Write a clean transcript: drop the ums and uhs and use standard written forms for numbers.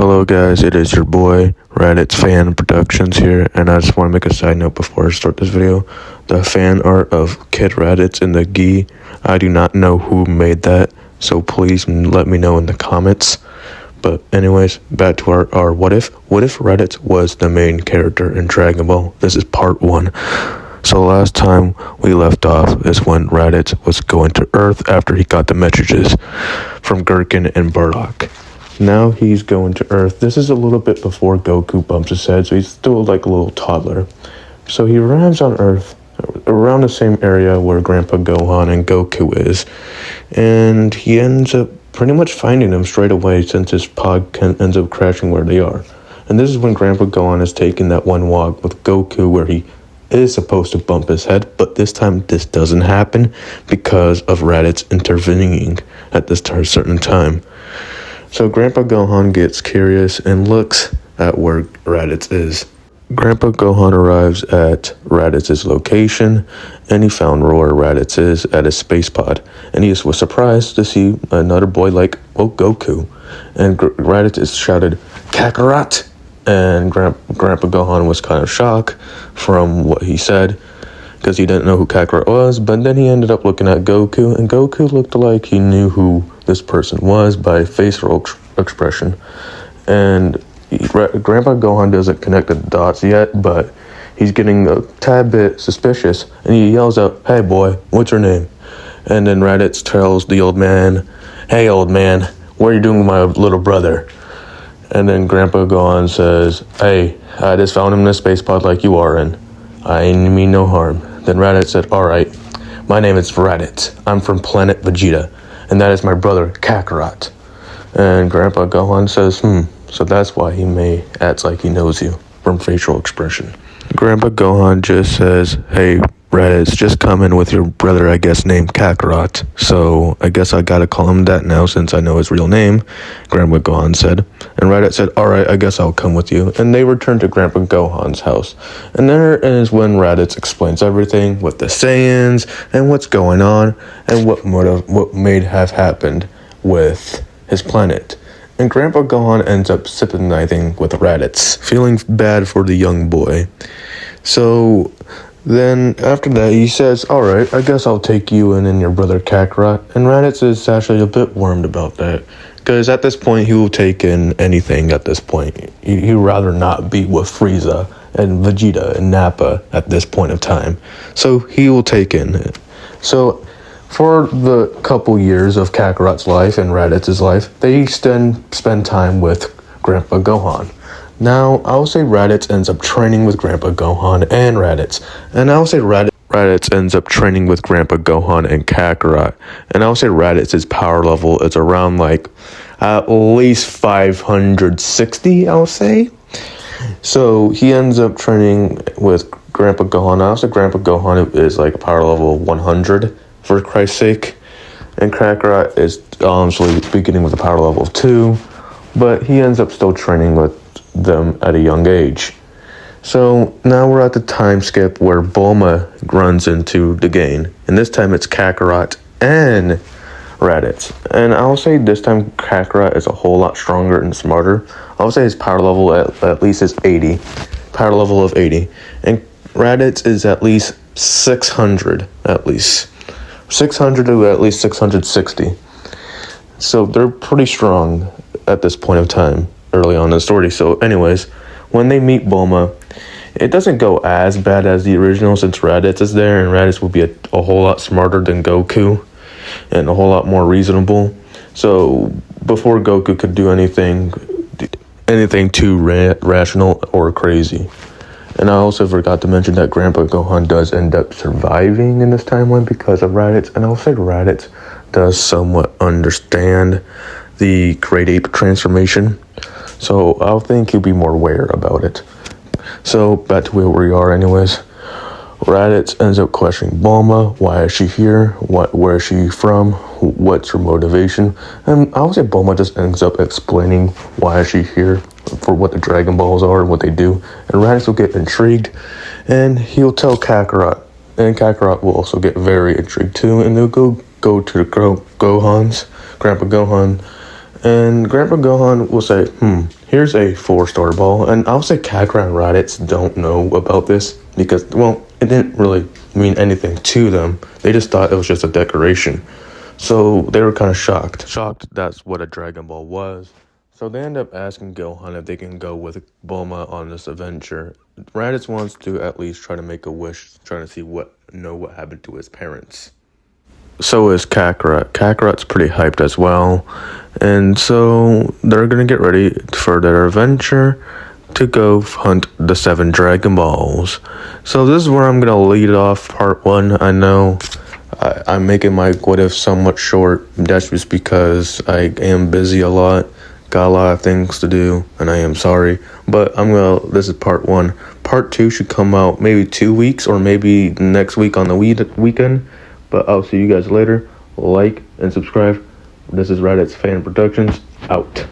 Hello guys, it is your boy Raditz Fan Productions here, and I just want to make a side note before I start this video. The fan art of Kid Raditz in the gi, I do not know who made that, so please let me know in the comments. But anyways, back to our what if. What if Raditz was the main character in Dragon Ball? This is part 1. So last time we left off is when Raditz was going to Earth after he got the messages from Gherkin and Bardock. Now he's going to Earth. This is a little bit before Goku bumps his head, so he's still like a little toddler. So he arrives on Earth around the same area where Grandpa Gohan and Goku is, and he ends up pretty much finding them straight away since his pod ends up crashing where they are. And this is when Grandpa Gohan is taking that one walk with Goku where he is supposed to bump his head, but this time this doesn't happen because of Raditz intervening at this certain time. So Grandpa Gohan gets curious and looks at where Raditz is. Grandpa Gohan arrives at Raditz's location, and he found where Raditz is at his space pod. And he was surprised to see another boy like, Goku. And Raditz is shouted, "Kakarot!" And Grandpa Gohan was kind of shocked from what he said, because he didn't know who Kakarot was. But then he ended up looking at Goku, and Goku looked like he knew who this person was by facial expression. And Grandpa Gohan doesn't connect the dots yet, but he's getting a tad bit suspicious, and he yells out, "Hey boy, what's your name?" And then Raditz tells the old man, "Hey old man, what are you doing with my little brother?" And then Grandpa Gohan says, "Hey, I just found him in a space pod like you are in. I mean no harm." Then Raditz said, "Alright, my name is Raditz. I'm from planet Vegeta, and that is my brother, Kakarot." And Grandpa Gohan says, so that's why he may act like he knows you from facial expression. Grandpa Gohan just says, "Hey, Raditz, just come in with your brother, I guess, named Kakarot. So I guess I gotta call him that now since I know his real name," Grandpa Gohan said. And Raditz said, "Alright, I guess I'll come with you." And they return to Grandpa Gohan's house. And there is when Raditz explains everything with the Saiyans and what's going on and what may have happened with his planet. And Grandpa Gohan ends up sympathizing with Raditz, feeling bad for the young boy. So then after that he says, "Alright, I guess I'll take you and your brother Kakarot." And Raditz is actually a bit worried about that, because at this point he will take in anything at this point. He'd rather not be with Frieza and Vegeta and Nappa at this point of time. So he will take in it. So for the couple years of Kakarot's life and Raditz's life, they spend time with Grandpa Gohan. Now, I will say Raditz ends up training with Grandpa Gohan and Raditz. And I will say Raditz ends up training with Grandpa Gohan and Kakarot. And I will say Raditz's power level is around like at least 560, I'll say. So he ends up training with Grandpa Gohan. I will say Grandpa Gohan is like power level 100. For Christ's sake. And Kakarot is honestly beginning with a power level of 2, but he ends up still training with them at a young age. So now we're at the time skip where Bulma runs into the game, and this time it's Kakarot and Raditz. And I'll say this time Kakarot is a whole lot stronger and smarter. I'll say his power level at least is 80. Power level of 80. And Raditz is at least 600 at least. 600 to at least 660. So they're pretty strong at this point of time, early on in the story. So anyways, when they meet Bulma, it doesn't go as bad as the original since Raditz is there, and Raditz will be a whole lot smarter than Goku and a whole lot more reasonable. So before Goku could do anything too rational or crazy. And I also forgot to mention that Grandpa Gohan does end up surviving in this timeline because of Raditz. And I'll say Raditz does somewhat understand the Great Ape transformation. So I'll think he'll be more aware about it. So back to where we are anyways. Raditz ends up questioning Bulma. Why is she here? Where is she from? What's her motivation? And I would say Bulma just ends up explaining why is she here, for what the Dragon Balls are and what they do. And Raditz will get intrigued, and he'll tell Kakarot. And Kakarot will also get very intrigued too, and they'll go to Grandpa Gohan, And Grandpa Gohan will say, here's a 4-star ball. And I'll say Kakarot and Raditz don't know about this because, well, it didn't really mean anything to them. They just thought it was just a decoration. So they were kind of shocked. Shocked that's what a Dragon Ball was. So they end up asking Gohan if they can go with Bulma on this adventure. Raditz wants to at least try to make a wish, trying to see what happened to his parents. So is Kakarot. Kakarot's pretty hyped as well. And so they're going to get ready for their adventure to go hunt the 7 Dragon Balls. So this is where I'm going to lead off part 1. I know I'm making my what if somewhat short. That's just because I am busy a lot. Got a lot of things to do, and I am sorry. But this is part 1. Part 2 should come out maybe 2 weeks or maybe next week on the weekend. But I'll see you guys later. Like and subscribe. This is Raditz Fan Productions. Out.